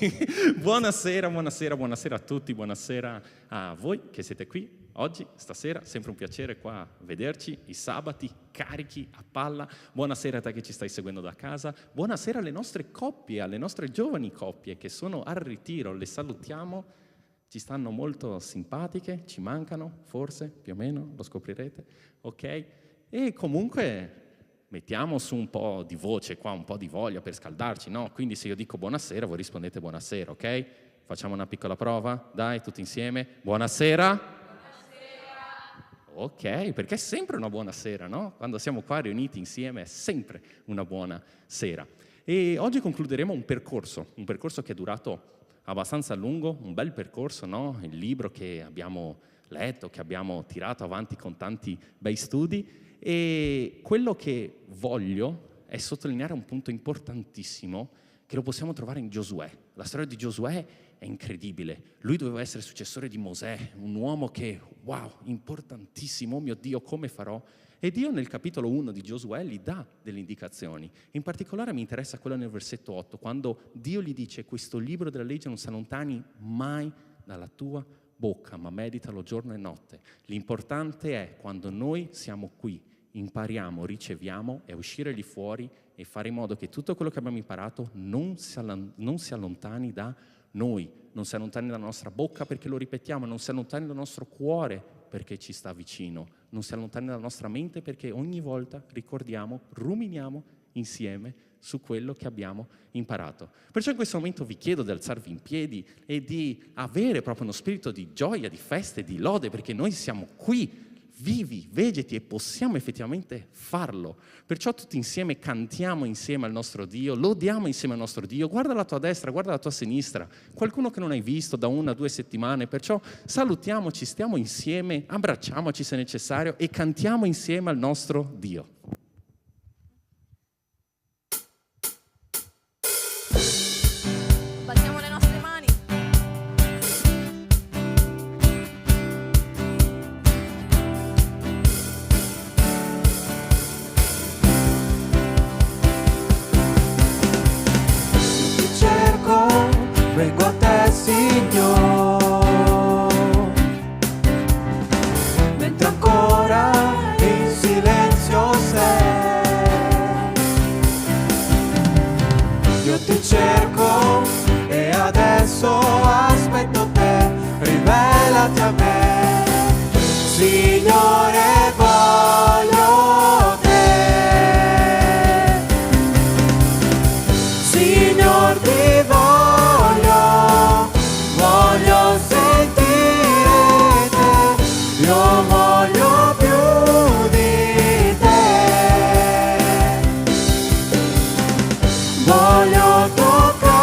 Buonasera, buonasera, buonasera a tutti, buonasera a voi che siete qui oggi, stasera, sempre un piacere qua vederci, i sabati carichi a palla. Buonasera a te che ci stai seguendo da casa, buonasera alle nostre coppie, alle nostre giovani coppie che sono al ritiro, le salutiamo, ci stanno molto simpatiche, ci mancano, forse, più o meno, lo scoprirete, ok? E comunque mettiamo su un po' di voce qua, un po' di voglia per scaldarci, no? Quindi se io dico buonasera, voi rispondete buonasera, ok? Facciamo una piccola prova? Dai, tutti insieme. Buonasera? Buonasera! Ok, perché è sempre una buona sera, no? Quando siamo qua riuniti insieme è sempre una buona sera. E oggi concluderemo un percorso che è durato abbastanza a lungo, un bel percorso, no? Il libro che abbiamo letto, che abbiamo tirato avanti con tanti bei studi. E quello che voglio è sottolineare un punto importantissimo che lo possiamo trovare in Giosuè. La storia di Giosuè è incredibile. Lui doveva essere successore di Mosè, un uomo che, wow, importantissimo, oh mio Dio, come farò? E Dio nel capitolo 1 di Giosuè gli dà delle indicazioni. In particolare mi interessa quello nel versetto 8, quando Dio gli dice: questo libro della legge non si allontani mai dalla tua bocca, ma meditalo giorno e notte. L'importante è, quando noi siamo qui, impariamo, riceviamo, e uscire lì fuori e fare in modo che tutto quello che abbiamo imparato non si allontani da noi, non si allontani dalla nostra bocca perché lo ripetiamo, non si allontani dal nostro cuore perché ci sta vicino, non si allontani dalla nostra mente perché ogni volta ricordiamo, ruminiamo insieme su quello che abbiamo imparato. Perciò in questo momento vi chiedo di alzarvi in piedi e di avere proprio uno spirito di gioia, di festa e di lode, perché noi siamo qui vivi, vegeti, e possiamo effettivamente farlo. Perciò tutti insieme cantiamo insieme al nostro Dio, lodiamo insieme al nostro Dio. Guarda la tua destra, guarda la tua sinistra, qualcuno che non hai visto da 1 o 2 settimane, perciò salutiamoci, stiamo insieme, abbracciamoci se necessario e cantiamo insieme al nostro Dio. Battiamo le nostre mani. Vengo a te, Signore, mentre ancora in silenzio sei. Io ti cerco e adesso aspetto te, rivelati a me, Signore, voglio te, Signor, ti voglio sentire te, io voglio più di te, voglio toccare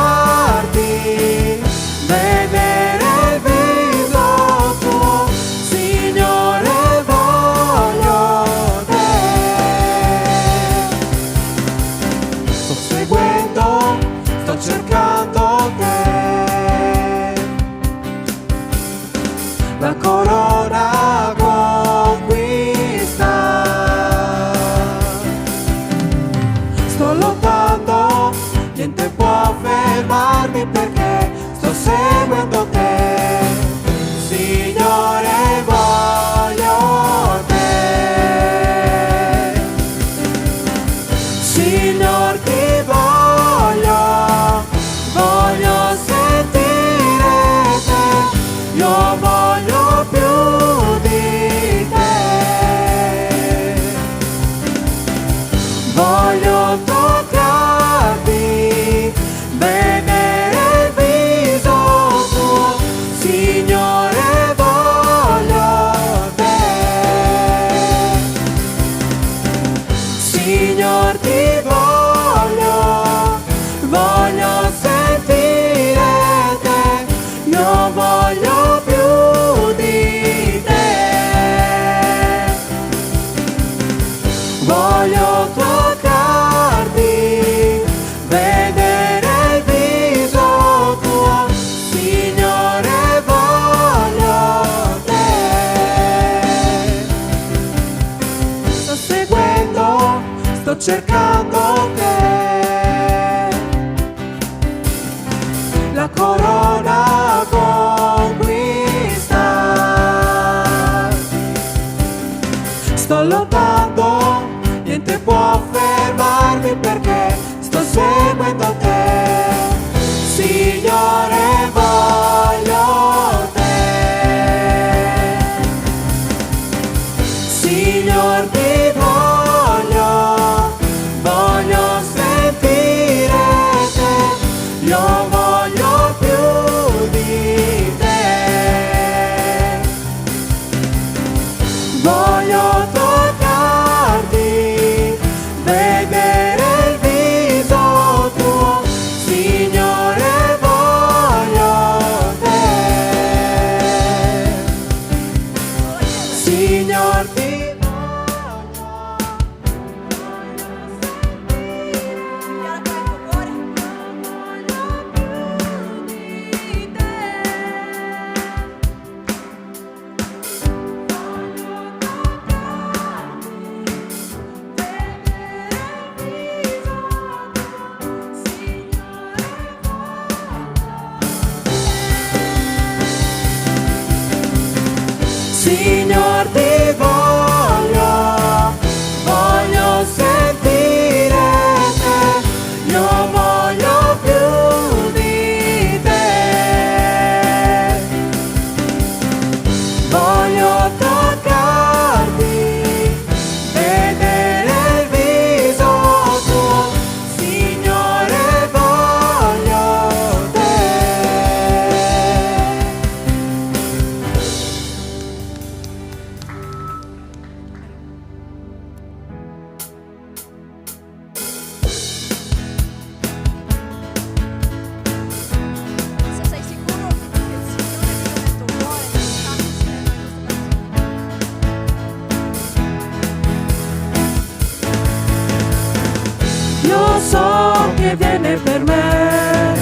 viene per me,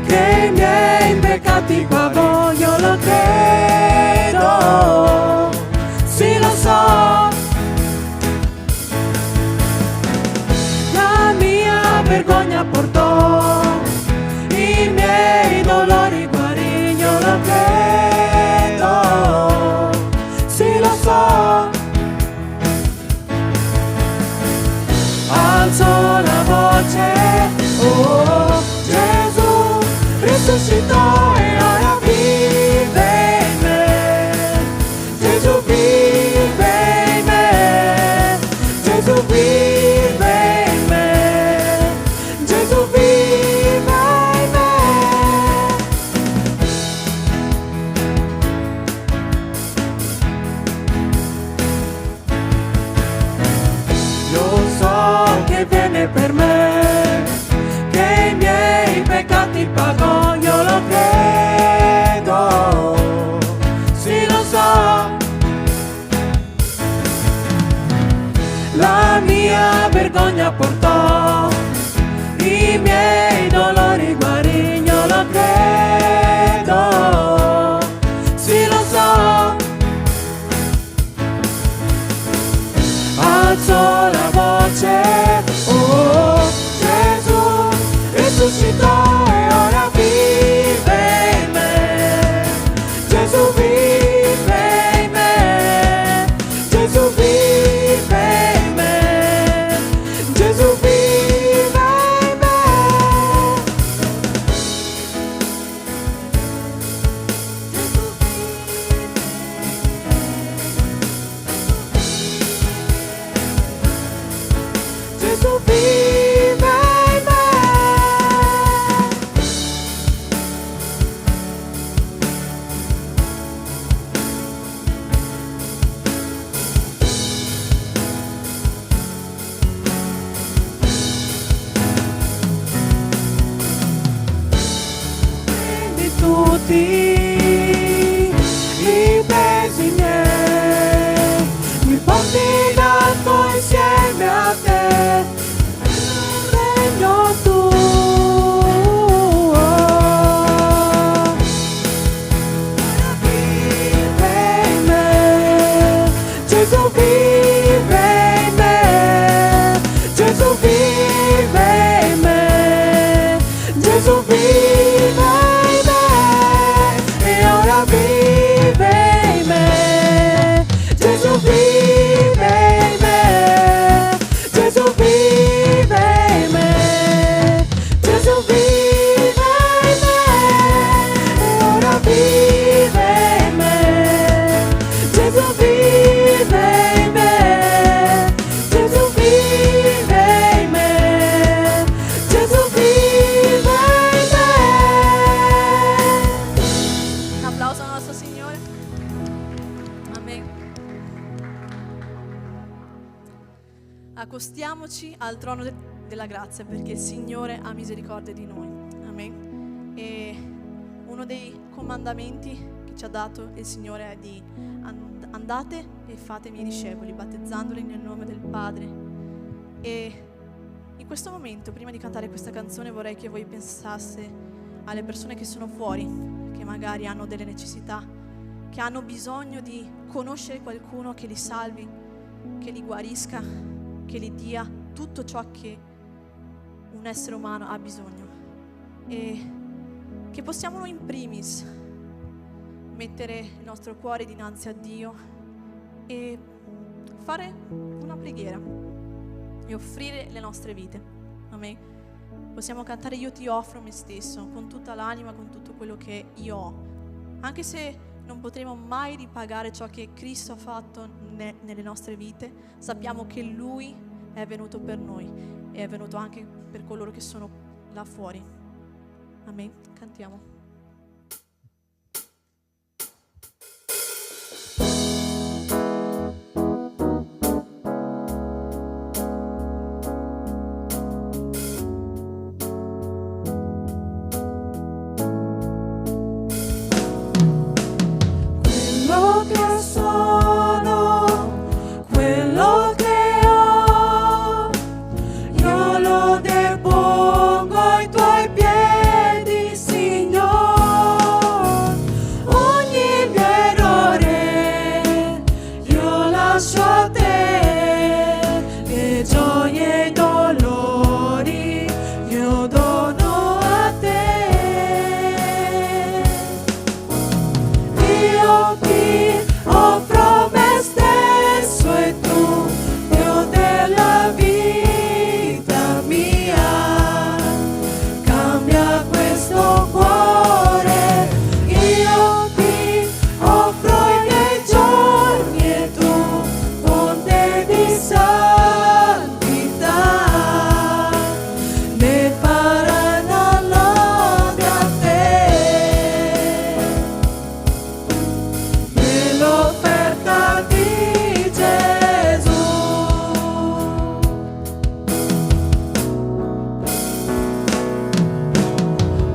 che i miei peccati pagò, io lo credo, sì lo so. La mia vergogna portò, i miei dolori guarì, io lo credo, sì lo so. Alzo la voce, oh, Gesù risuscitò e ora vive in me. Gesù vive in me, Gesù vive in me, Gesù vive in me. Io so che viene per me, che i miei peccati pagò, io lo credo, sì lo so. La mia vergogna portò, i miei dolori guarì, io lo credo, sì lo so. Alzo la voce, oh, Gesù risuscitò e ora vive in me. Gesù vive in me, Gesù vive in me, Gesù vive in me. Gesù vive in me. Prendi tutti i pesi miei, mi porti in alto insieme a te, regno tuo. Vive in me, Gesù vive in me, Gesù vive in me, Gesù vive in me, e ora vive in me, Gesù vive in me, Gesù vive in me, Gesù vive in me, e ora vive in me, Gesù vive in me, Gesù vive in me, Gesù vive in me. Un applauso al nostro Signore. Amen. Accostiamoci al trono della grazia perché il Signore ha misericordia di noi. Amen. E uno dei comandamenti che ci ha dato il Signore è di andate e fate i miei discepoli, battezzandoli nel nome del Padre. E in questo momento, prima di cantare questa canzone, vorrei che voi pensaste alle persone che sono fuori, che magari hanno delle necessità, che hanno bisogno di conoscere qualcuno che li salvi, che li guarisca, che gli dia tutto ciò che un essere umano ha bisogno. E che possiamo noi in primis mettere il nostro cuore dinanzi a Dio e fare una preghiera e offrire le nostre vite. Amen. Possiamo cantare Io ti offro me stesso con tutta l'anima, con tutto quello che io ho, anche se non potremo mai ripagare ciò che Cristo ha fatto nelle nostre vite. Sappiamo che Lui è venuto per noi e è venuto anche per coloro che sono là fuori. Amen. Cantiamo. Quello che sono, quello che ho, io lo depongo ai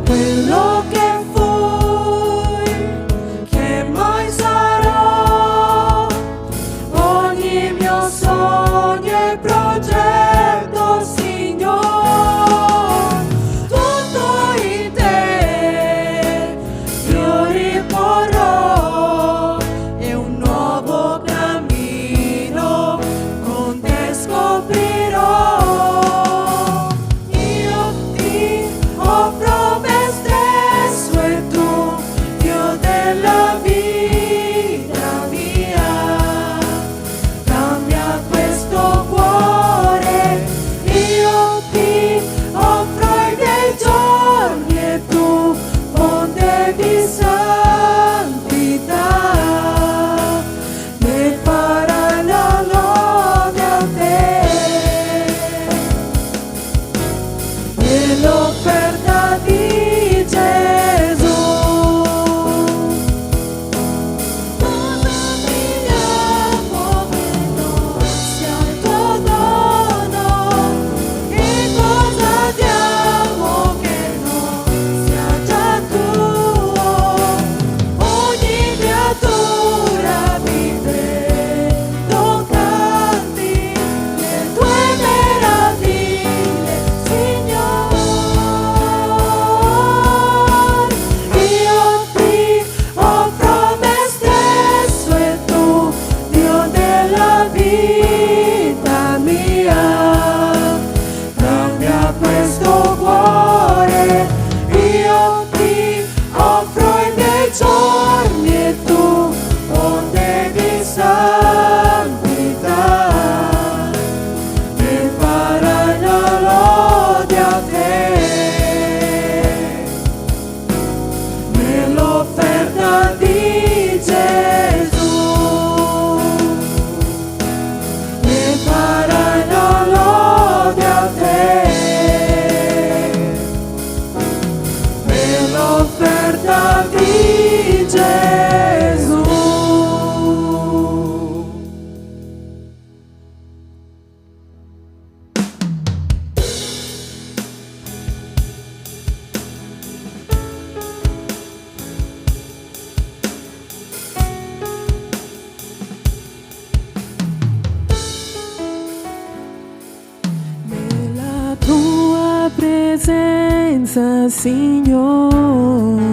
quello che fui, che mai sarò, ogni mio sogno e progetto, Signore, tutto in te io riporrò, e un nuovo cammino con te scoprirò. Io ti offro me stesso e tu, Dio della vita mia, cambia questo cuore. Io ti offro i miei giorni e tu, fonte di santità, ne farai la lode a te. Nell'offerta di Gesù, cosa viviamo che non sia il tuo dono, che cosa diamo che non sia già tuo. Ogni creatura vive, canti le tue meraviglie, Signore. Io ti offro me stesso e tu, Dio della vita mia, cambia questo cuore. Io ti offro i miei giorni e tu, fonte di santità, ne farai la lode a te. Nell'offerta di Gesù, ne farai la lode a te. Nell'offerta di Gesù. Nella tua presenza, Signore,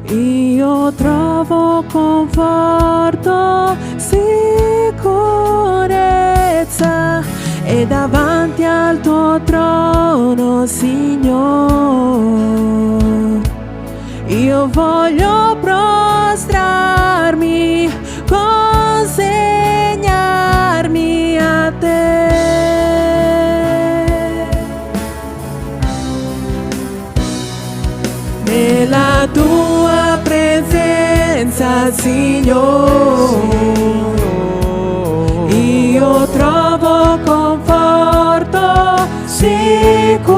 io trovo conforto, sicurezza, e davanti al tuo trono, Signore, io voglio prostrarmi, consegnarmi a te. Nella tua presenza, Signore, io trovo conforto, sicurezza,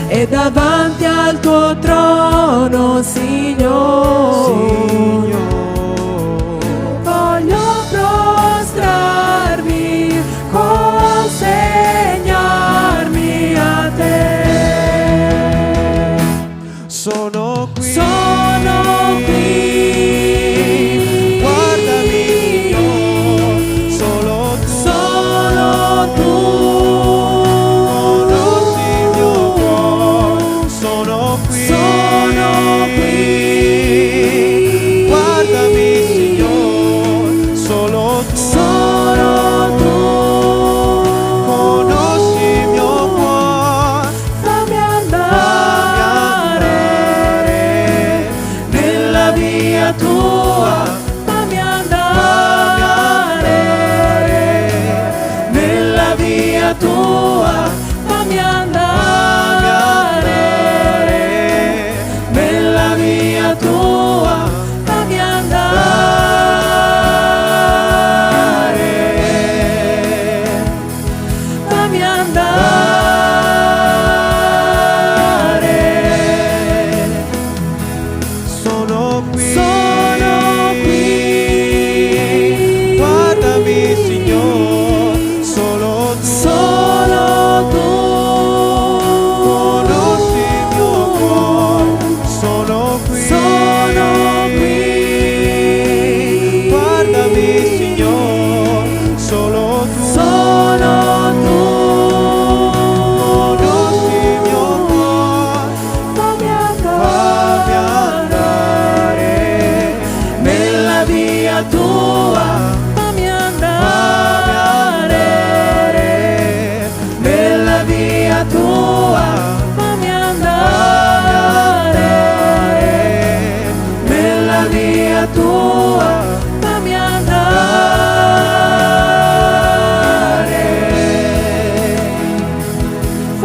e davanti al tuo trono, Signore, voglio prostrarmi, consegnarmi a te. Sono qui, guardami, solo tu, conosci il mio cuore. Sono qui,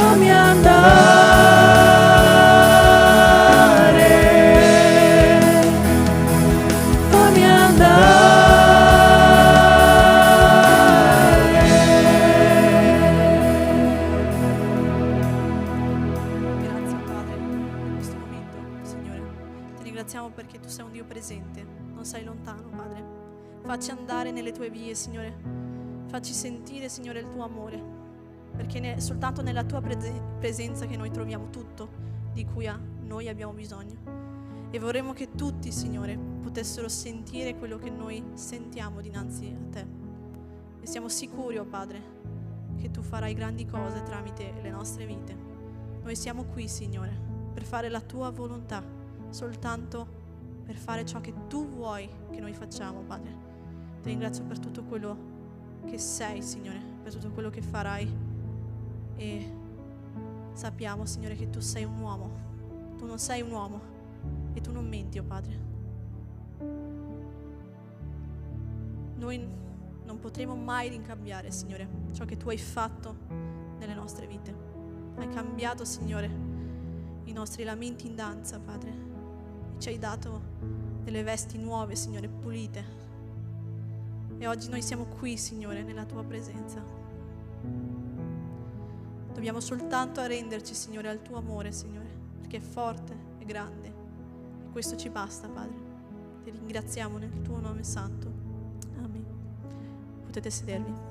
fammi andare, fammi Grazie Padre per questo momento, Signore. Ti ringraziamo perché tu sei un Dio presente, non sei lontano, Padre. Facci andare nelle tue vie, Signore. Facci sentire, Signore, il tuo amore, perché è soltanto nella tua presenza che noi troviamo tutto di cui noi abbiamo bisogno. E vorremmo che tutti, Signore, potessero sentire quello che noi sentiamo dinanzi a te. E siamo sicuri, oh Padre, che tu farai grandi cose tramite le nostre vite. Noi siamo qui, Signore, per fare la tua volontà, soltanto per fare ciò che tu vuoi che noi facciamo, Padre. Ti ringrazio per tutto quello che sei, Signore, per tutto quello che farai. E sappiamo, Signore, che tu sei un uomo. Tu non sei un uomo e tu non menti, oh Padre. Noi non potremo mai ricambiare, Signore, ciò che tu hai fatto nelle nostre vite. Hai cambiato, Signore, i nostri lamenti in danza, Padre. E ci hai dato delle vesti nuove, Signore, pulite. E oggi noi siamo qui, Signore, nella tua presenza. Dobbiamo soltanto arrenderci, Signore, al tuo amore, Signore, perché è forte e grande. E questo ci basta, Padre. Ti ringraziamo nel tuo nome santo. Amen. Potete sedervi.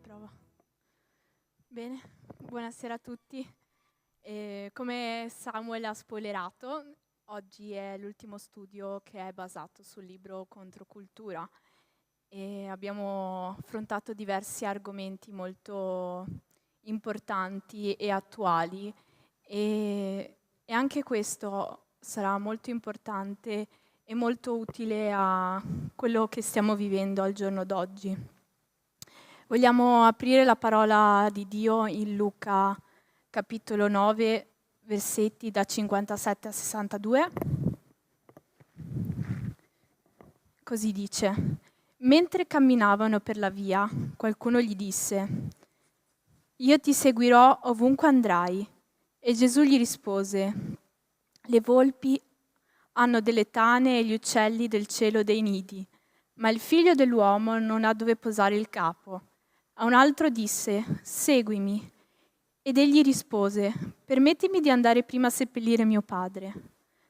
Prova. Bene, buonasera a tutti. Come Samuel ha spoilerato, oggi è l'ultimo studio che è basato sul libro Controcultura e abbiamo affrontato diversi argomenti molto importanti e attuali e anche questo sarà molto importante e molto utile a quello che stiamo vivendo al giorno d'oggi. Vogliamo aprire la parola di Dio in Luca capitolo 9, versetti da 57 a 62. Così dice: mentre camminavano per la via, qualcuno gli disse: io ti seguirò ovunque andrai. E Gesù gli rispose: le volpi hanno delle tane e gli uccelli del cielo dei nidi, ma il figlio dell'uomo non ha dove posare il capo. A un altro disse: seguimi. Ed egli rispose: permettimi di andare prima a seppellire mio padre.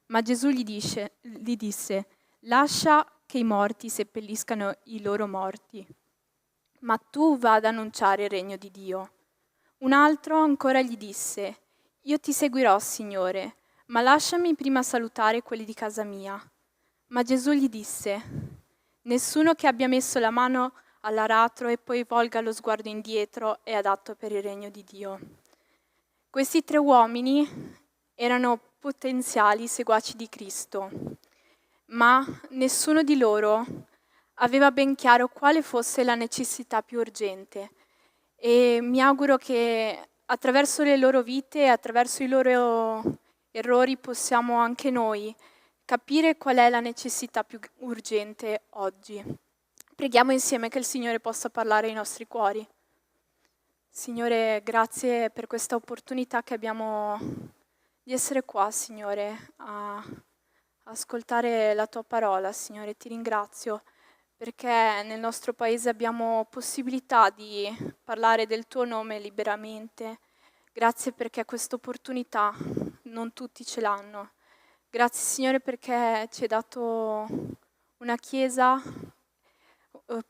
Ma Gesù gli disse: lascia che i morti seppelliscano i loro morti, ma tu va ad annunciare il regno di Dio. Un altro ancora gli disse: io ti seguirò, Signore, ma lasciami prima salutare quelli di casa mia. Ma Gesù gli disse: nessuno che abbia messo la mano all'aratro e poi volga lo sguardo indietro è adatto per il regno di Dio. Questi 3 uomini erano potenziali seguaci di Cristo, ma nessuno di loro aveva ben chiaro quale fosse la necessità più urgente. E mi auguro che attraverso le loro vite, attraverso i loro errori, possiamo anche noi capire qual è la necessità più urgente oggi. Preghiamo insieme che il Signore possa parlare ai nostri cuori. Signore, grazie per questa opportunità che abbiamo di essere qua, Signore, a ascoltare la Tua parola. Signore, ti ringrazio perché nel nostro Paese abbiamo possibilità di parlare del Tuo nome liberamente. Grazie perché questa opportunità non tutti ce l'hanno. Grazie, Signore, perché ci hai dato una Chiesa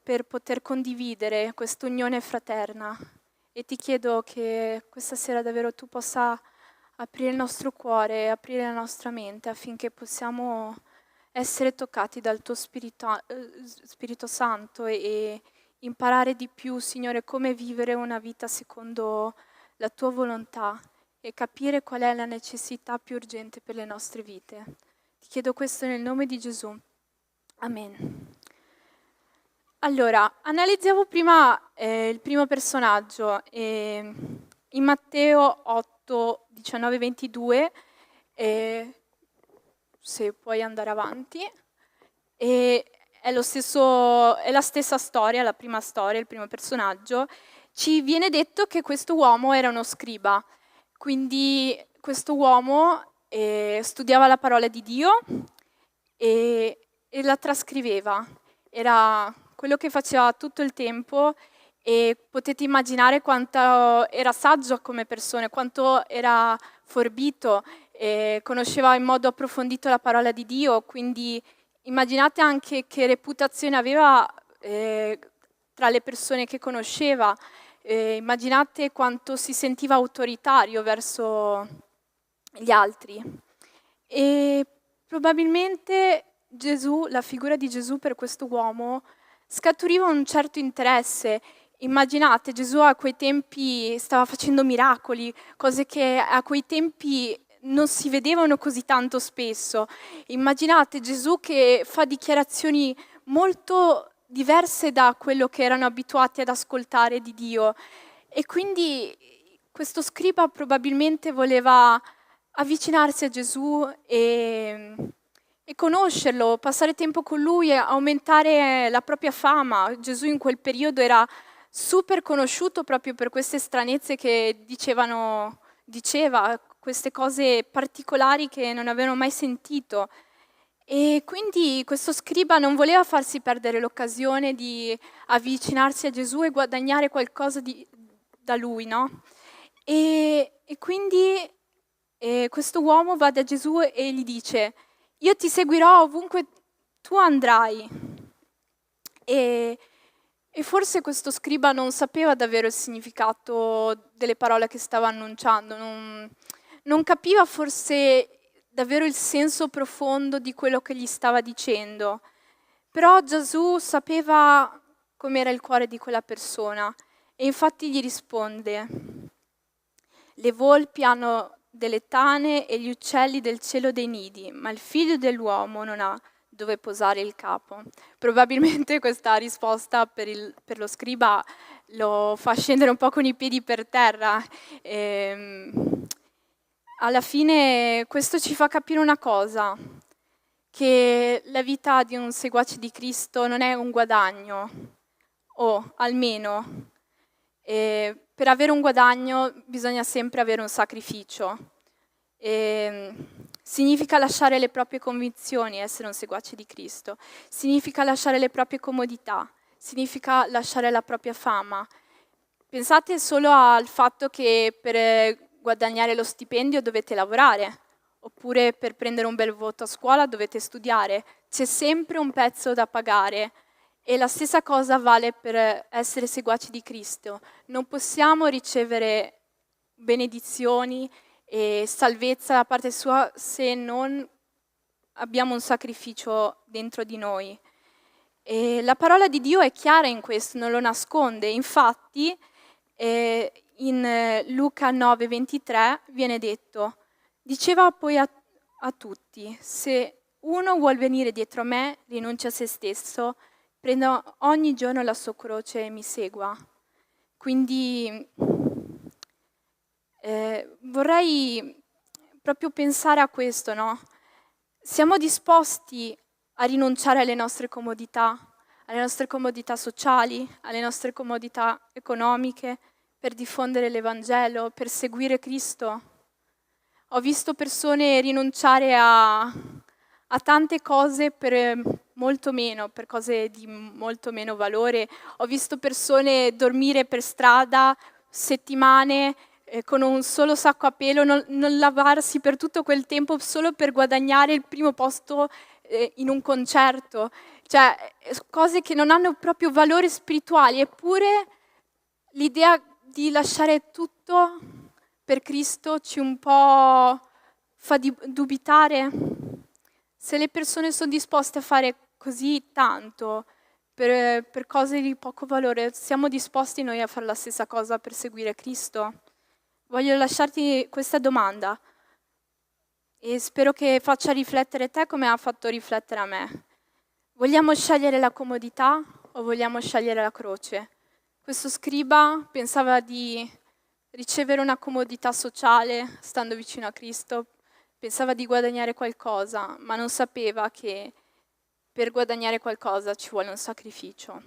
per poter condividere questa unione fraterna. E ti chiedo che questa sera davvero tu possa aprire il nostro cuore, aprire la nostra mente affinché possiamo essere toccati dal tuo Spirito Santo e imparare di più, Signore, come vivere una vita secondo la tua volontà e capire qual è la necessità più urgente per le nostre vite. Ti chiedo questo nel nome di Gesù. Amen. Allora, analizziamo prima il primo personaggio. In Matteo 8, 19, 22, se puoi andare avanti, è la stessa storia, la prima storia, il primo personaggio. Ci viene detto che questo uomo era uno scriba, quindi questo uomo studiava la parola di Dio e la trascriveva. Era quello che faceva tutto il tempo e potete immaginare quanto era saggio come persona, quanto era forbito, conosceva in modo approfondito la parola di Dio, quindi immaginate anche che reputazione aveva tra le persone che conosceva, immaginate quanto si sentiva autoritario verso gli altri. E probabilmente Gesù, la figura di Gesù per questo uomo, scaturiva un certo interesse. Immaginate, Gesù a quei tempi stava facendo miracoli, cose che a quei tempi non si vedevano così tanto spesso. Immaginate Gesù che fa dichiarazioni molto diverse da quello che erano abituati ad ascoltare di Dio. E quindi questo scriba probabilmente voleva avvicinarsi a Gesù e conoscerlo, passare tempo con lui e aumentare la propria fama. Gesù in quel periodo era super conosciuto proprio per queste stranezze che diceva, queste cose particolari che non avevano mai sentito. E quindi questo scriba non voleva farsi perdere l'occasione di avvicinarsi a Gesù e guadagnare qualcosa da lui, no? E quindi questo uomo va da Gesù e gli dice: io ti seguirò ovunque tu andrai. E forse questo scriba non sapeva davvero il significato delle parole che stava annunciando, non capiva forse davvero il senso profondo di quello che gli stava dicendo. Però Gesù sapeva com'era il cuore di quella persona e infatti gli risponde: le volpi hanno delle tane e gli uccelli del cielo dei nidi, ma il figlio dell'uomo non ha dove posare il capo. Probabilmente questa risposta per lo scriba lo fa scendere un po' con i piedi per terra. Alla fine questo ci fa capire una cosa, che la vita di un seguace di Cristo non è un guadagno, o almeno per avere un guadagno bisogna sempre avere un sacrificio. Significa lasciare le proprie convinzioni, essere un seguace di Cristo. Significa lasciare le proprie comodità, significa lasciare la propria fama. Pensate solo al fatto che per guadagnare lo stipendio dovete lavorare, oppure per prendere un bel voto a scuola dovete studiare. C'è sempre un pezzo da pagare. E la stessa cosa vale per essere seguaci di Cristo. Non possiamo ricevere benedizioni e salvezza da parte sua se non abbiamo un sacrificio dentro di noi. E la parola di Dio è chiara in questo, non lo nasconde. Infatti in Luca 9:23 viene detto: diceva poi a tutti, se uno vuol venire dietro me, rinuncia a se stesso, prenda ogni giorno la sua croce e mi segua. Quindi vorrei proprio pensare a questo, no? Siamo disposti a rinunciare alle nostre comodità sociali, alle nostre comodità economiche, per diffondere l'Evangelo, per seguire Cristo? Ho visto persone rinunciare a tante cose per molto meno, per cose di molto meno valore. Ho visto persone dormire per strada settimane con un solo sacco a pelo, non lavarsi per tutto quel tempo solo per guadagnare il primo posto in un concerto. Cioè, cose che non hanno proprio valori spirituali, eppure l'idea di lasciare tutto per Cristo ci un po' fa dubitare. Se le persone sono disposte a fare così tanto per cose di poco valore, siamo disposti noi a fare la stessa cosa per seguire Cristo? Voglio lasciarti questa domanda. e spero che faccia riflettere te come ha fatto riflettere a me. Vogliamo scegliere la comodità o vogliamo scegliere la croce? Questo scriba pensava di ricevere una comodità sociale stando vicino a Cristo, pensava di guadagnare qualcosa, ma non sapeva che per guadagnare qualcosa ci vuole un sacrificio.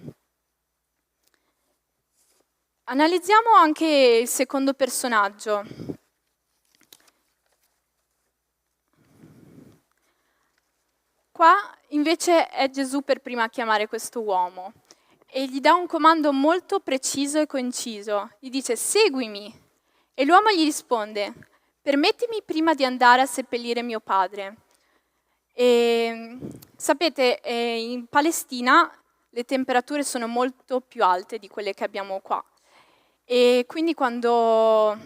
Analizziamo anche il secondo personaggio. Qua invece è Gesù per prima a chiamare questo uomo e gli dà un comando molto preciso e conciso. Gli dice: seguimi. E l'uomo gli risponde: permettimi prima di andare a seppellire mio padre. E, sapete, in Palestina le temperature sono molto più alte di quelle che abbiamo qua. E quindi quando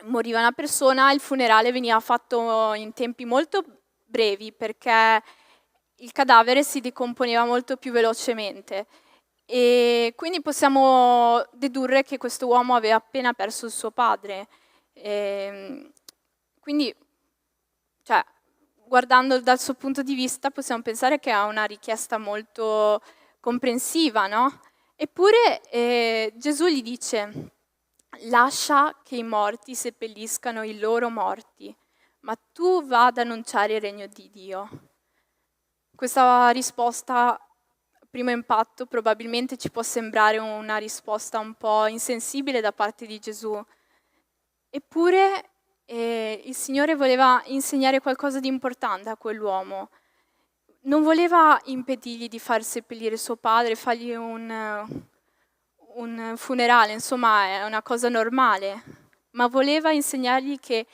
moriva una persona, il funerale veniva fatto in tempi molto brevi perché il cadavere si decomponeva molto più velocemente. E quindi possiamo dedurre che questo uomo aveva appena perso il suo padre. Quindi, cioè, guardando dal suo punto di vista, possiamo pensare che ha una richiesta molto comprensiva, no? Eppure Gesù gli dice: lascia che i morti seppelliscano i loro morti, ma tu va ad annunciare il regno di Dio. Questa risposta, a primo impatto, probabilmente ci può sembrare una risposta un po' insensibile da parte di Gesù. Eppure il Signore voleva insegnare qualcosa di importante a quell'uomo. Non voleva impedirgli di far seppellire suo padre, fargli un funerale, insomma è una cosa normale, ma voleva insegnargli che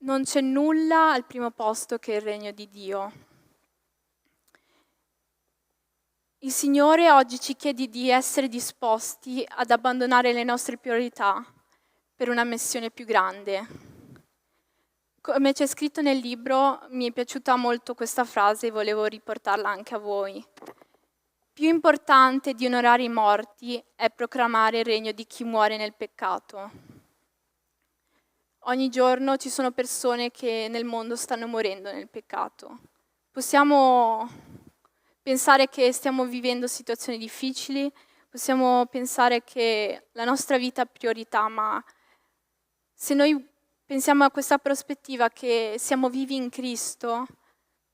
non c'è nulla al primo posto che il regno di Dio. Il Signore oggi ci chiede di essere disposti ad abbandonare le nostre priorità per una missione più grande. Come c'è scritto nel libro, mi è piaciuta molto questa frase e volevo riportarla anche a voi. Più importante di onorare i morti è proclamare il regno di chi muore nel peccato. Ogni giorno ci sono persone che nel mondo stanno morendo nel peccato. Possiamo pensare che stiamo vivendo situazioni difficili, possiamo pensare che la nostra vita è priorità, ma se noi pensiamo a questa prospettiva che siamo vivi in Cristo,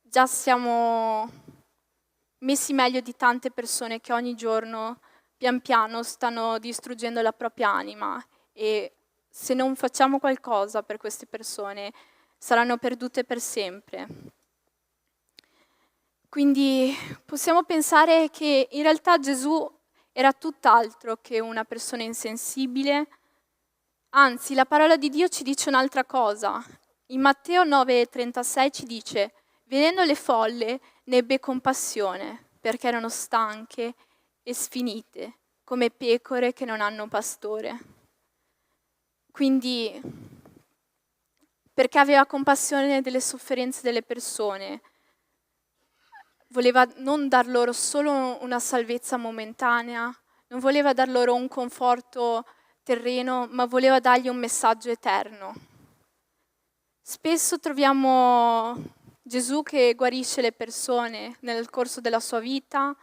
già siamo messi meglio di tante persone che ogni giorno, pian piano, stanno distruggendo la propria anima e se non facciamo qualcosa per queste persone saranno perdute per sempre. Quindi possiamo pensare che in realtà Gesù era tutt'altro che una persona insensibile. Anzi, la parola di Dio ci dice un'altra cosa. In Matteo 9,36 ci dice: vedendo le folle, ne ebbe compassione, perché erano stanche e sfinite, come pecore che non hanno pastore. Quindi, perché aveva compassione delle sofferenze delle persone, voleva non dar loro solo una salvezza momentanea, non voleva dar loro un conforto terreno, ma voleva dargli un messaggio eterno. Spesso troviamo Gesù che guarisce le persone nel corso della sua vita,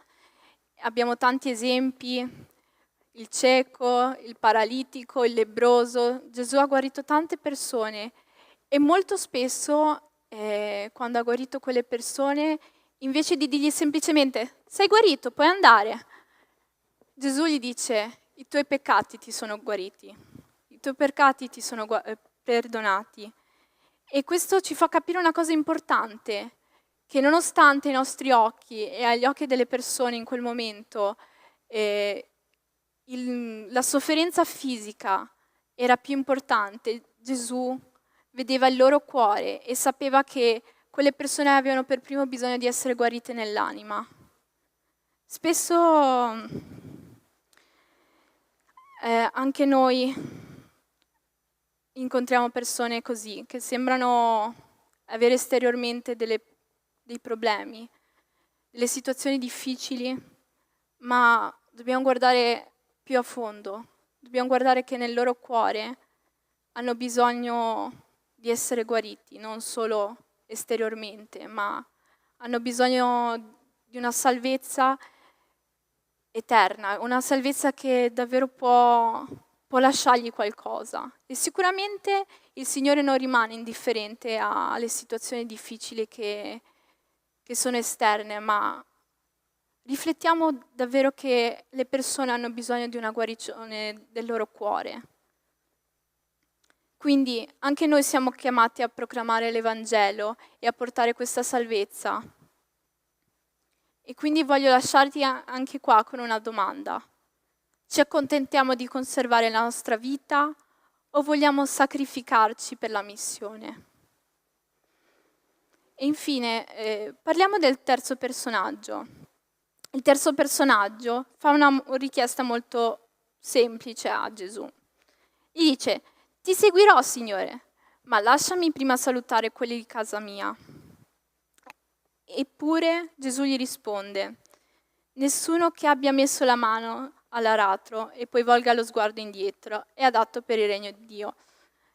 abbiamo tanti esempi, il cieco, il paralitico, il lebbroso. Gesù ha guarito tante persone e molto spesso quando ha guarito quelle persone, invece di dirgli semplicemente sei guarito, puoi andare, Gesù gli dice: i tuoi peccati ti sono guariti, i tuoi peccati ti sono perdonati. E questo ci fa capire una cosa importante, che nonostante i nostri occhi e agli occhi delle persone in quel momento la sofferenza fisica era più importante, Gesù vedeva il loro cuore e sapeva che quelle persone avevano per primo bisogno di essere guarite nell'anima. Spesso anche noi incontriamo persone così, che sembrano avere esteriormente dei problemi, delle situazioni difficili, ma dobbiamo guardare più a fondo, dobbiamo guardare che nel loro cuore hanno bisogno di essere guariti, non solo esteriormente, ma hanno bisogno di una salvezza eterna, una salvezza che davvero può lasciargli qualcosa. E sicuramente il Signore non rimane indifferente alle situazioni difficili che sono esterne, ma riflettiamo davvero che le persone hanno bisogno di una guarigione del loro cuore. Quindi anche noi siamo chiamati a proclamare l'Evangelo e a portare questa salvezza. E quindi voglio lasciarti anche qua con una domanda. Ci accontentiamo di conservare la nostra vita o vogliamo sacrificarci per la missione? E infine, parliamo del terzo personaggio. Il terzo personaggio fa una richiesta molto semplice a Gesù. Gli dice: ti seguirò, Signore, ma lasciami prima salutare quelli di casa mia. Eppure Gesù gli risponde: nessuno che abbia messo la mano all'aratro e poi volga lo sguardo indietro è adatto per il regno di Dio.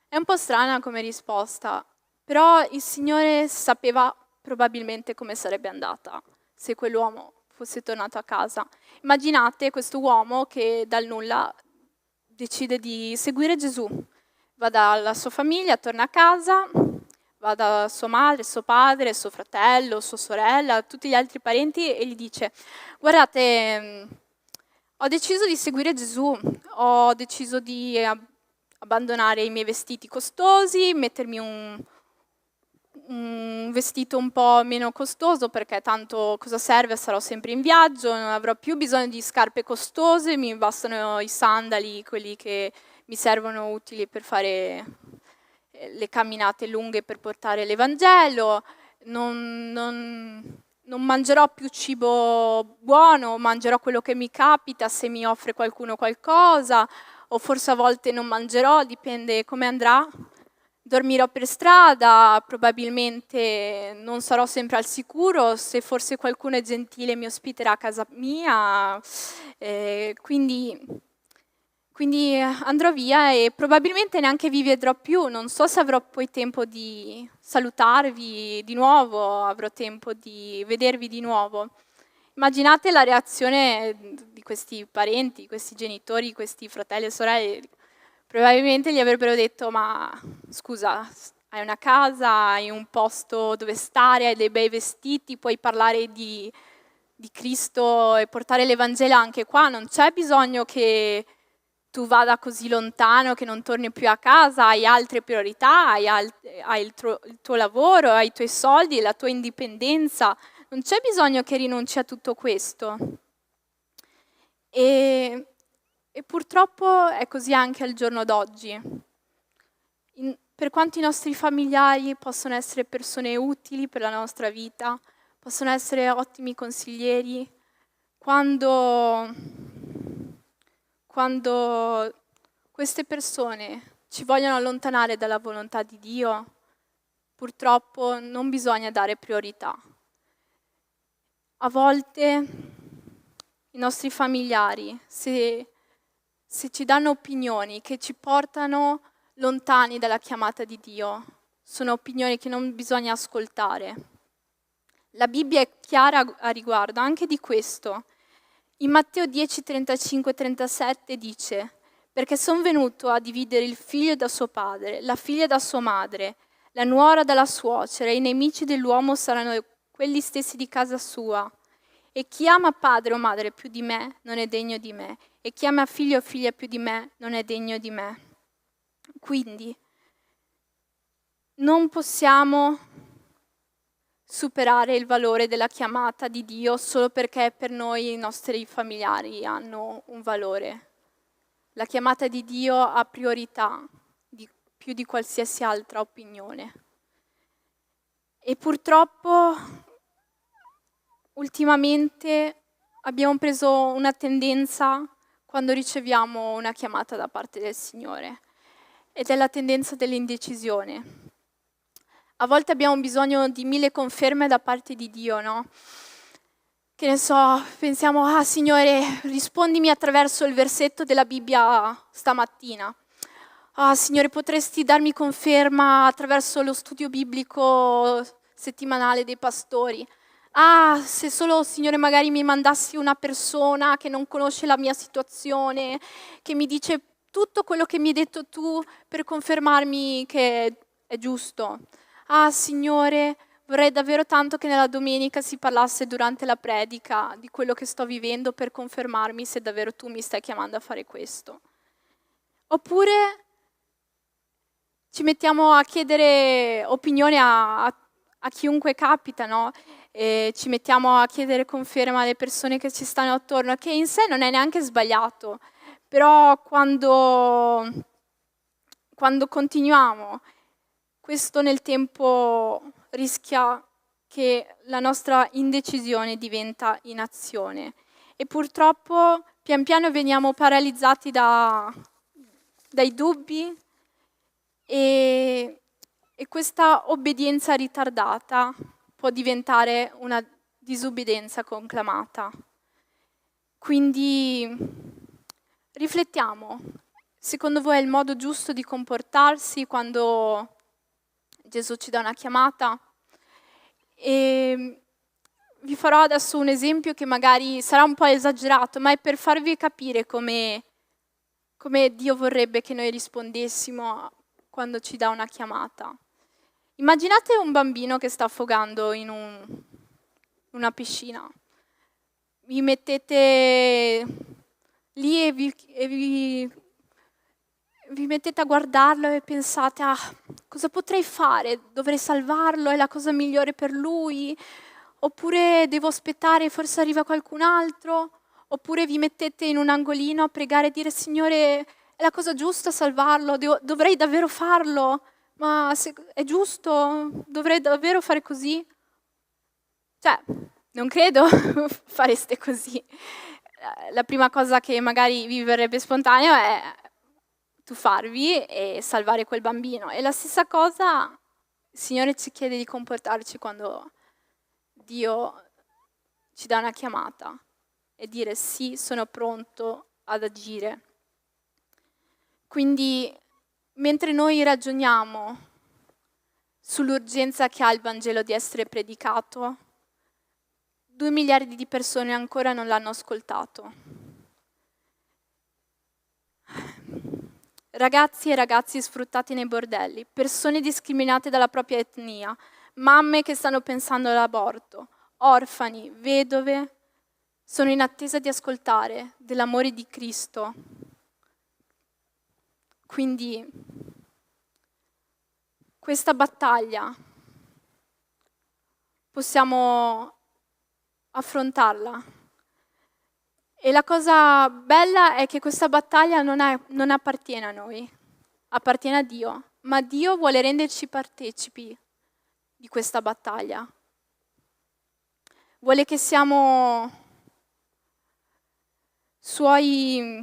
È un po' strana come risposta, però il Signore sapeva probabilmente come sarebbe andata se quell'uomo fosse tornato a casa. Immaginate questo uomo che dal nulla decide di seguire Gesù. Va dalla sua famiglia, torna a casa, va da sua madre, suo padre, suo fratello, sua sorella, tutti gli altri parenti e gli dice: guardate, ho deciso di seguire Gesù, ho deciso di abbandonare i miei vestiti costosi, mettermi un vestito un po' meno costoso perché tanto cosa serve, sarò sempre in viaggio, non avrò più bisogno di scarpe costose, mi bastano i sandali, quelli che mi servono utili per fare le camminate lunghe per portare l'Evangelo, non mangerò più cibo buono, mangerò quello che mi capita se mi offre qualcuno qualcosa, o forse a volte non mangerò, dipende come andrà. Dormirò per strada, probabilmente non sarò sempre al sicuro, se forse qualcuno è gentile mi ospiterà a casa mia, quindi andrò via e probabilmente neanche vi vedrò più, non so se avrò poi tempo di salutarvi di nuovo, avrò tempo di vedervi di nuovo. Immaginate la reazione di questi parenti, questi genitori, questi fratelli e sorelle. Probabilmente gli avrebbero detto: ma scusa, hai una casa, hai un posto dove stare, hai dei bei vestiti, puoi parlare di Cristo e portare l'Evangelo anche qua, non c'è bisogno che tu vada così lontano che non torni più a casa, hai altre priorità, hai il tuo lavoro, hai i tuoi soldi, la tua indipendenza, non c'è bisogno che rinunci a tutto questo. E purtroppo è così anche al giorno d'oggi. Per quanto i nostri familiari possono essere persone utili per la nostra vita, possono essere ottimi consiglieri, quando queste persone ci vogliono allontanare dalla volontà di Dio, purtroppo non bisogna dare priorità. A volte i nostri familiari, se ci danno opinioni che ci portano lontani dalla chiamata di Dio, sono opinioni che non bisogna ascoltare. La Bibbia è chiara a riguardo anche di questo. In Matteo 10, 35-37 dice: perché sono venuto a dividere il figlio da suo padre, la figlia da sua madre, la nuora dalla suocera, i nemici dell'uomo saranno quelli stessi di casa sua. E chi ama padre o madre più di me non è degno di me, e chi ama figlio o figlia più di me non è degno di me. Quindi non possiamo superare il valore della chiamata di Dio solo perché per noi i nostri familiari hanno un valore. La chiamata di Dio ha priorità più di qualsiasi altra opinione. E purtroppo ultimamente abbiamo preso una tendenza quando riceviamo una chiamata da parte del Signore, ed è la tendenza dell'indecisione. A volte abbiamo bisogno di 1000 conferme da parte di Dio, no? Che ne so, pensiamo: Signore, rispondimi attraverso il versetto della Bibbia stamattina. Ah, Signore, potresti darmi conferma attraverso lo studio biblico settimanale dei pastori. Ah, se solo, Signore, magari mi mandassi una persona che non conosce la mia situazione, che mi dice tutto quello che mi hai detto tu per confermarmi che è giusto. Ah, Signore, vorrei davvero tanto che nella domenica si parlasse durante la predica di quello che sto vivendo per confermarmi se davvero tu mi stai chiamando a fare questo. Oppure ci mettiamo a chiedere opinione a chiunque capita, no? E ci mettiamo a chiedere conferma alle persone che ci stanno attorno, che in sé non è neanche sbagliato, però quando continuiamo, questo nel tempo rischia che la nostra indecisione diventa inazione e purtroppo pian piano veniamo paralizzati dai dubbi e questa obbedienza ritardata può diventare una disobbedienza conclamata. Quindi riflettiamo, secondo voi è il modo giusto di comportarsi quando Gesù ci dà una chiamata? E vi farò adesso un esempio che magari sarà un po' esagerato, ma è per farvi capire come Dio vorrebbe che noi rispondessimo quando ci dà una chiamata. Immaginate un bambino che sta affogando in una piscina. Vi mettete lì e vi mettete a guardarlo e pensate, cosa potrei fare? Dovrei salvarlo? È la cosa migliore per lui? Oppure devo aspettare, forse arriva qualcun altro? Oppure vi mettete in un angolino a pregare e dire, Signore, è la cosa giusta salvarlo? Dovrei davvero farlo? Ma è giusto? Dovrei davvero fare così? Cioè, non credo fareste così. La prima cosa che magari vi verrebbe spontaneo è tuffarvi e salvare quel bambino. E la stessa cosa il Signore ci chiede di comportarci quando Dio ci dà una chiamata e dire sì, sono pronto ad agire. Quindi, mentre noi ragioniamo sull'urgenza che ha il Vangelo di essere predicato, 2 miliardi di persone ancora non l'hanno ascoltato. Ragazzi e ragazzi sfruttati nei bordelli, persone discriminate dalla propria etnia, mamme che stanno pensando all'aborto, orfani, vedove, sono in attesa di ascoltare dell'amore di Cristo. Quindi questa battaglia possiamo affrontarla. E la cosa bella è che questa battaglia non appartiene a noi, appartiene a Dio, ma Dio vuole renderci partecipi di questa battaglia. Vuole che siamo suoi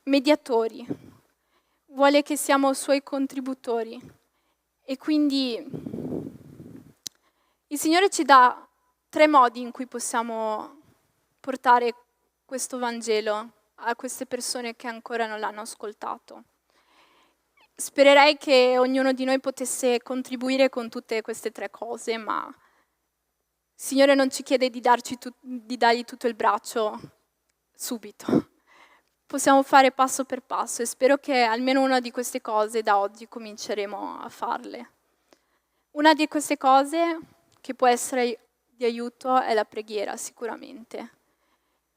mediatori, vuole che siamo suoi contributori. E quindi il Signore ci dà 3 modi in cui possiamo portare questo Vangelo a queste persone che ancora non l'hanno ascoltato. Spererei che ognuno di noi potesse contribuire con tutte queste 3 cose, ma il Signore non ci chiede di dargli tutto il braccio subito. Possiamo fare passo per passo e spero che almeno una di queste cose da oggi cominceremo a farle. Una di queste cose che può essere di aiuto è la preghiera, sicuramente.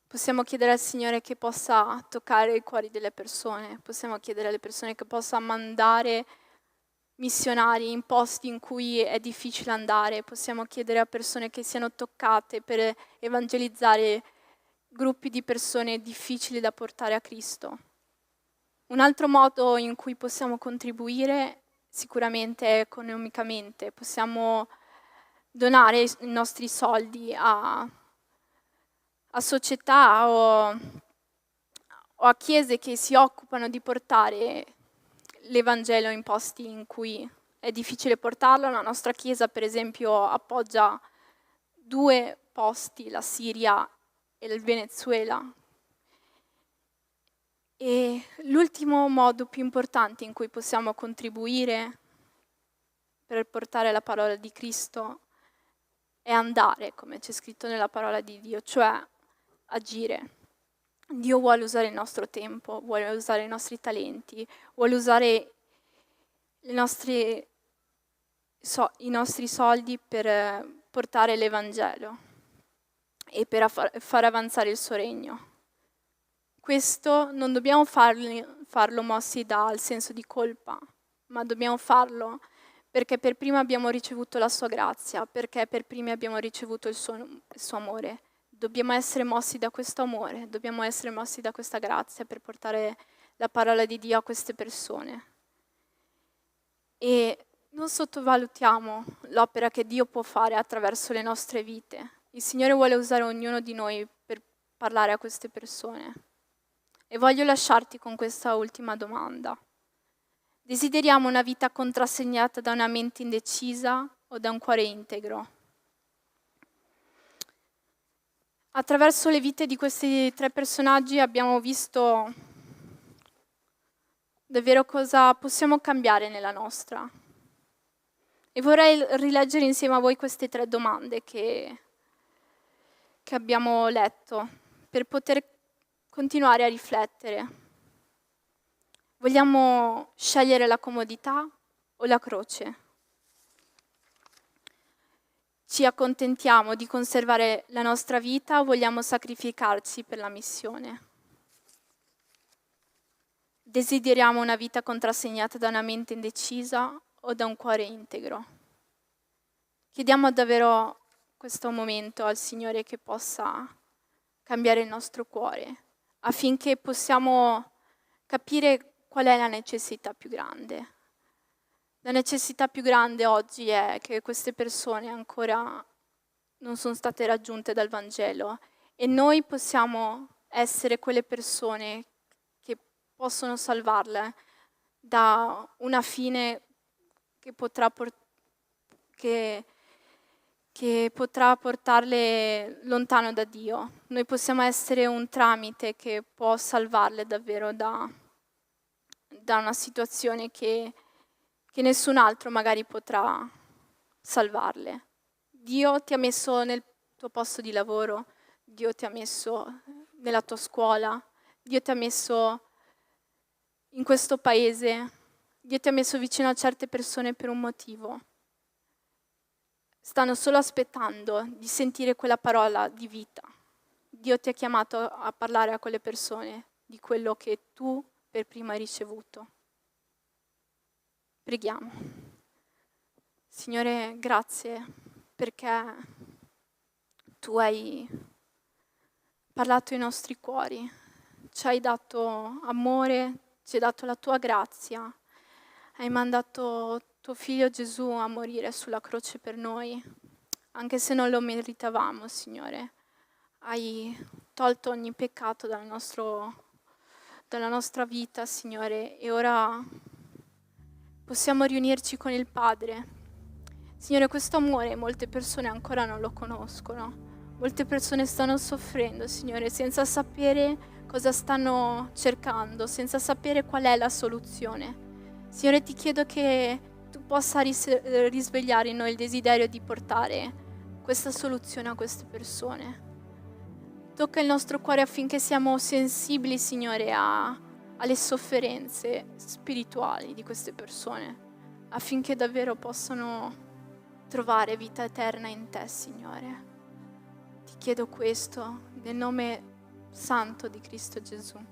Possiamo chiedere al Signore che possa toccare i cuori delle persone, possiamo chiedere alle persone che possa mandare missionari in posti in cui è difficile andare, possiamo chiedere a persone che siano toccate per evangelizzare gruppi di persone difficili da portare a Cristo. Un altro modo in cui possiamo contribuire sicuramente è economicamente, possiamo donare i nostri soldi a società o a chiese che si occupano di portare l'Evangelo in posti in cui è difficile portarlo. La nostra chiesa, per esempio, appoggia 2 posti, la Siria e il Venezuela. E l'ultimo modo più importante in cui possiamo contribuire per portare la parola di Cristo è andare, come c'è scritto nella parola di Dio, cioè agire. Dio vuole usare il nostro tempo, vuole usare i nostri talenti, vuole usare i nostri soldi per portare l'Evangelo e per far avanzare il suo regno. Questo non dobbiamo farlo mossi dal senso di colpa, ma dobbiamo farlo perché per prima abbiamo ricevuto la sua grazia, perché per primi abbiamo ricevuto il suo amore. Dobbiamo essere mossi da questo amore, dobbiamo essere mossi da questa grazia per portare la parola di Dio a queste persone. E non sottovalutiamo l'opera che Dio può fare attraverso le nostre vite. Il Signore vuole usare ognuno di noi per parlare a queste persone. E voglio lasciarti con questa ultima domanda. Desideriamo una vita contrassegnata da una mente indecisa o da un cuore integro? Attraverso le vite di questi 3 personaggi abbiamo visto davvero cosa possiamo cambiare nella nostra. E vorrei rileggere insieme a voi queste 3 domande che abbiamo letto per poter continuare a riflettere. Vogliamo scegliere la comodità o la croce? Ci accontentiamo di conservare la nostra vita o vogliamo sacrificarci per la missione? Desideriamo una vita contrassegnata da una mente indecisa o da un cuore integro? Chiediamo davvero questo momento al Signore che possa cambiare il nostro cuore, affinché possiamo capire qual è la necessità più grande. La necessità più grande oggi è che queste persone ancora non sono state raggiunte dal Vangelo e noi possiamo essere quelle persone che possono salvarle da una fine che potrà portarle lontano da Dio. Noi possiamo essere un tramite che può salvarle davvero da una situazione che nessun altro magari potrà salvarle. Dio ti ha messo nel tuo posto di lavoro, Dio ti ha messo nella tua scuola, Dio ti ha messo in questo paese, Dio ti ha messo vicino a certe persone per un motivo. Stanno solo aspettando di sentire quella parola di vita. Dio ti ha chiamato a parlare a quelle persone di quello che tu per prima hai ricevuto. Preghiamo. Signore, grazie perché tu hai parlato ai nostri cuori, ci hai dato amore, ci hai dato la tua grazia, hai mandato tuo figlio Gesù a morire sulla croce per noi, anche se non lo meritavamo, Signore. Hai tolto ogni peccato dalla nostra vita, Signore, e ora possiamo riunirci con il Padre. Signore, questo amore molte persone ancora non lo conoscono. Molte persone stanno soffrendo, Signore, senza sapere cosa stanno cercando, senza sapere qual è la soluzione. Signore, ti chiedo che tu possa risvegliare in noi il desiderio di portare questa soluzione a queste persone. Tocca il nostro cuore affinché siamo sensibili, Signore, alle sofferenze spirituali di queste persone, affinché davvero possano trovare vita eterna in te, Signore. Ti chiedo questo nel nome santo di Cristo Gesù.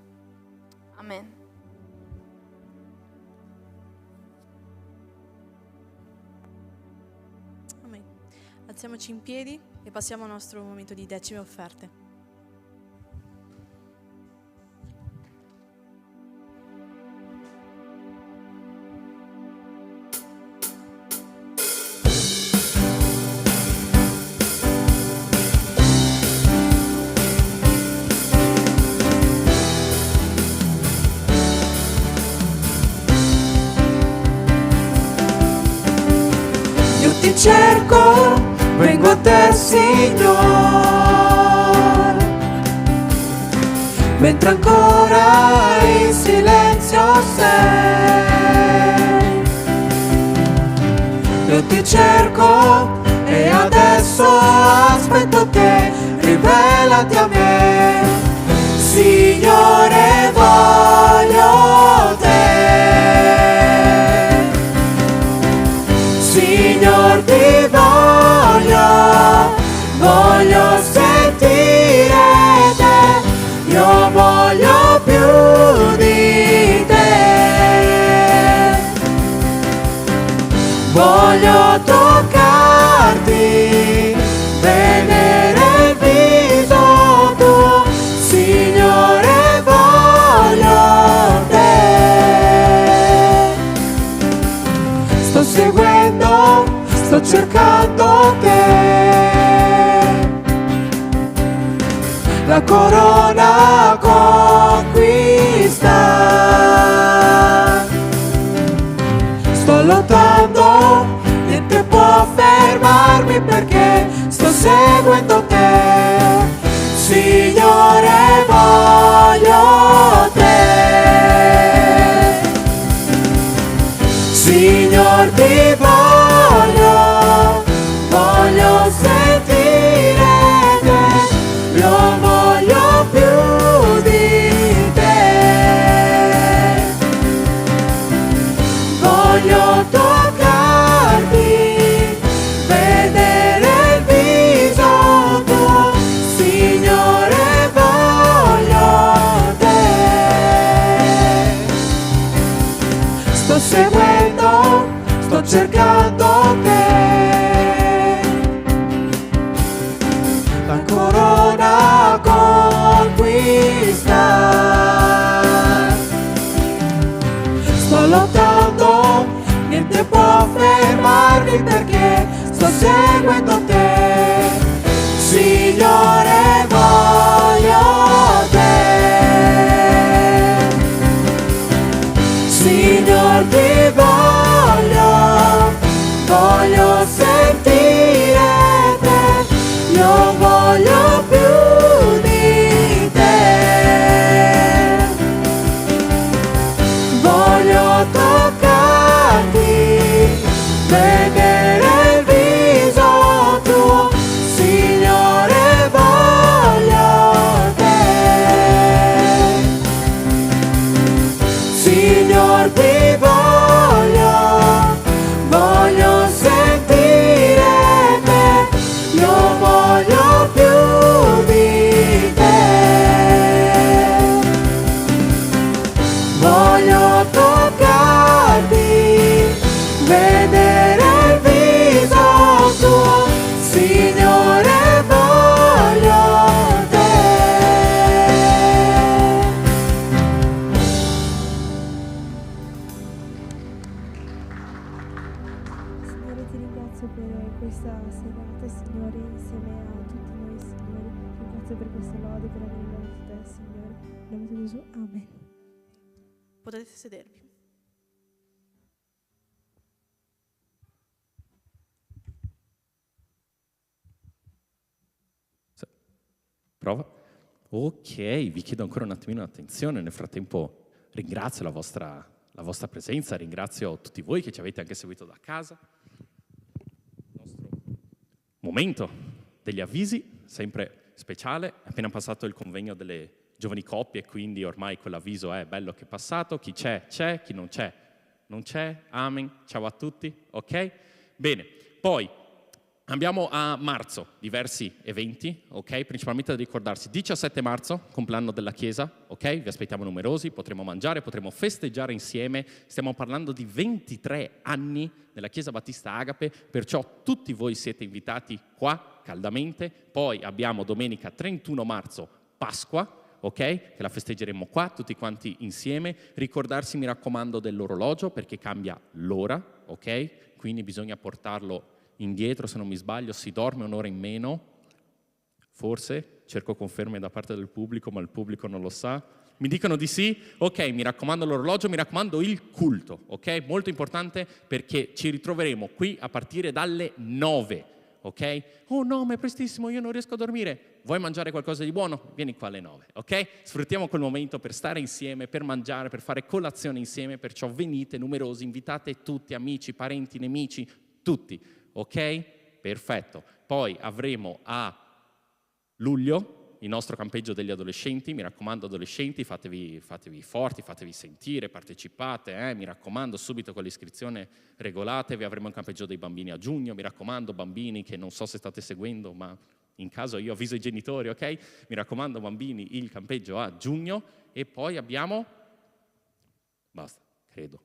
Amen. Amen. Alziamoci in piedi e passiamo al nostro momento di decime offerte. Ti cerco, vengo a te, Signor, mentre ancora silenzio sei. Io ti cerco e adesso aspetto te, rivelati a me. Signore, voglio te. Signor, ti voglio sentire te. Io voglio più di te. Voglio toccarti, vedere il viso tuo. Signore, voglio te. Sto seguendo, sto cercando te. La corona conquista. Sto lottando, niente può fermarmi perché sto seguendo te. Signore, voglio te. Signor, ti voglio sentire te. Io voglio più di te. Voglio toccarti, vedere il viso tuo. Signore, voglio te. Sto seguendo, sto cercando te. La corona conquista. Sto lottando, niente può fermarmi perché sto seguendo te. Signore, voglio te. Signor, ti voglio sentire te. Io voglio più di te. Voglio toccarti, vedere il viso tuo. Signore, voglio te. Signor, ti voglio sentire te. Io voglio più di te. Voglio toccarti, vedere il viso tuo. Signore, voglio te. Signore, ti ringrazio per questa serata, Signore, insieme a tutti noi, Signore. Ti ringrazio per questa lode, per aver rivolto te, Signore. Nel nome di Gesù, amen. Potete sedervi. Prova. Ok, vi chiedo ancora un attimino di attenzione. Nel frattempo ringrazio la vostra presenza, ringrazio tutti voi che ci avete anche seguito da casa. Nostro momento degli avvisi, sempre speciale. È appena passato il convegno delle giovani coppie, quindi ormai quell'avviso è bello che è passato. Chi c'è, chi non c'è, non c'è. Amen. Ciao a tutti. Ok? Bene. Poi andiamo a marzo, diversi eventi, ok? Principalmente da ricordarsi, 17 marzo, compleanno della Chiesa, ok? Vi aspettiamo numerosi, potremo mangiare, potremo festeggiare insieme. Stiamo parlando di 23 anni nella Chiesa Battista Agape, perciò tutti voi siete invitati qua, caldamente. Poi abbiamo domenica 31 marzo, Pasqua, ok? Che la festeggeremo qua, tutti quanti insieme. Ricordarsi, mi raccomando, dell'orologio, perché cambia l'ora, ok? Quindi bisogna portarlo indietro, se non mi sbaglio, si dorme un'ora in meno, forse, cerco conferme da parte del pubblico, ma il pubblico non lo sa. Mi dicono di sì? Ok, mi raccomando l'orologio, mi raccomando il culto, ok? Molto importante perché ci ritroveremo qui a partire dalle 9, ok? Oh no, ma è prestissimo, io non riesco a dormire. Vuoi mangiare qualcosa di buono? Vieni qua alle 9, ok? Sfruttiamo quel momento per stare insieme, per mangiare, per fare colazione insieme, perciò venite numerosi, invitate tutti, amici, parenti, nemici, tutti, ok? Perfetto. Poi avremo a luglio il nostro campeggio degli adolescenti. Mi raccomando, adolescenti, fatevi forti, fatevi sentire, partecipate, mi raccomando, subito con l'iscrizione regolatevi. Avremo il campeggio dei bambini a giugno, mi raccomando, bambini che non so se state seguendo, ma in caso io avviso i genitori, ok? Mi raccomando, bambini, il campeggio a giugno. E poi abbiamo, basta, credo,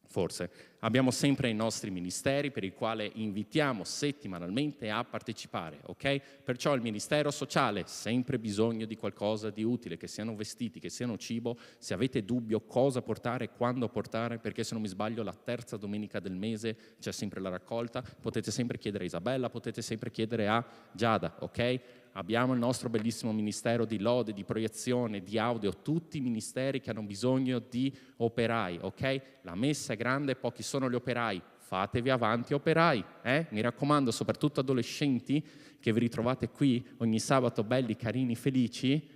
forse, abbiamo sempre i nostri ministeri per i quali invitiamo settimanalmente a partecipare, ok? Perciò il ministero sociale, sempre bisogno di qualcosa di utile, che siano vestiti, che siano cibo. Se avete dubbio cosa portare, quando portare, perché se non mi sbaglio la terza domenica del mese c'è sempre la raccolta, potete sempre chiedere a Isabella, potete sempre chiedere a Giada, ok? Abbiamo il nostro bellissimo ministero di lode, di proiezione, di audio, tutti i ministeri che hanno bisogno di operai, ok? La messa è grande, pochi sono gli operai, fatevi avanti operai, Mi raccomando, soprattutto adolescenti che vi ritrovate qui ogni sabato belli, carini, felici.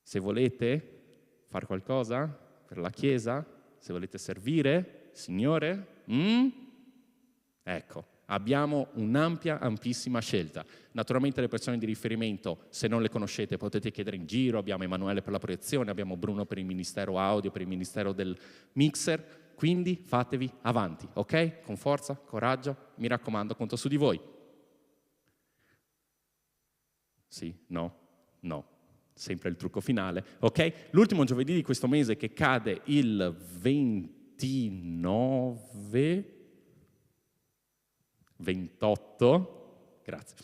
Se volete fare qualcosa per la Chiesa, se volete servire, Signore, ecco. Abbiamo un'ampia, ampissima scelta. Naturalmente le persone di riferimento, se non le conoscete, potete chiedere in giro. Abbiamo Emanuele per la proiezione, abbiamo Bruno per il ministero audio, per il ministero del mixer. Quindi fatevi avanti, ok? Con forza, coraggio, mi raccomando, conto su di voi. Sì, no, no. Sempre il trucco finale, ok? L'ultimo giovedì di questo mese, che cade il 28, grazie.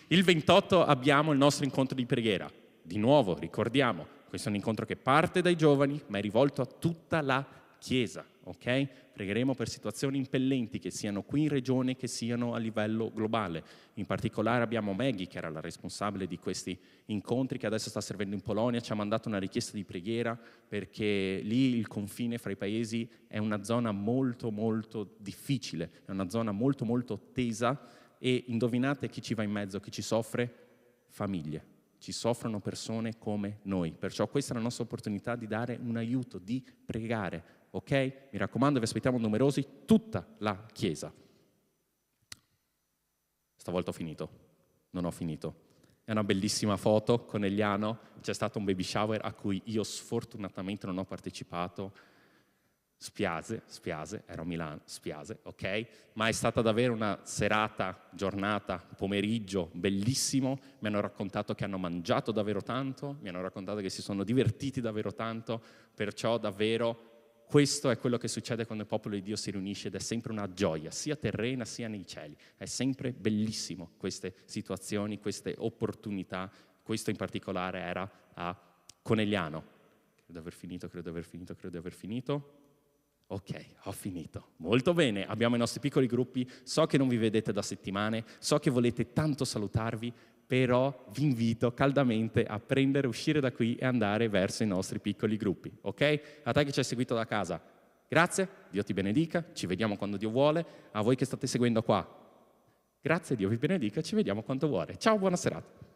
Il 28 abbiamo il nostro incontro di preghiera. Di nuovo, ricordiamo, questo è un incontro che parte dai giovani, ma è rivolto a tutta la Chiesa, ok? Pregheremo per situazioni impellenti, che siano qui in regione, che siano a livello globale. In particolare abbiamo Maggie, che era la responsabile di questi incontri, che adesso sta servendo in Polonia, ci ha mandato una richiesta di preghiera, perché lì il confine fra i paesi è una zona molto molto difficile, è una zona molto molto tesa, e indovinate chi ci va in mezzo, chi ci soffre? Famiglie. Ci soffrono persone come noi, perciò questa è la nostra opportunità di dare un aiuto, di pregare, ok? Mi raccomando, vi aspettiamo numerosi, tutta la Chiesa. Stavolta ho finito, non ho finito. È una bellissima foto con Eliano, c'è stato un baby shower a cui io sfortunatamente non ho partecipato. Spiase, ero a Milano, spiase, ok? Ma è stata davvero una serata, giornata, pomeriggio bellissimo. Mi hanno raccontato che hanno mangiato davvero tanto, mi hanno raccontato che si sono divertiti davvero tanto, perciò davvero questo è quello che succede quando il popolo di Dio si riunisce, ed è sempre una gioia, sia terrena sia nei cieli. È sempre bellissimo queste situazioni, queste opportunità. Questo in particolare era a Conegliano. Credo di aver finito. Ok, ho finito. Molto bene, abbiamo i nostri piccoli gruppi. So che non vi vedete da settimane, so che volete tanto salutarvi, però vi invito caldamente a uscire da qui e andare verso i nostri piccoli gruppi, ok? A te che ci hai seguito da casa, grazie, Dio ti benedica, ci vediamo quando Dio vuole. A voi che state seguendo qua, grazie, Dio vi benedica, ci vediamo quando vuole. Ciao, buona serata.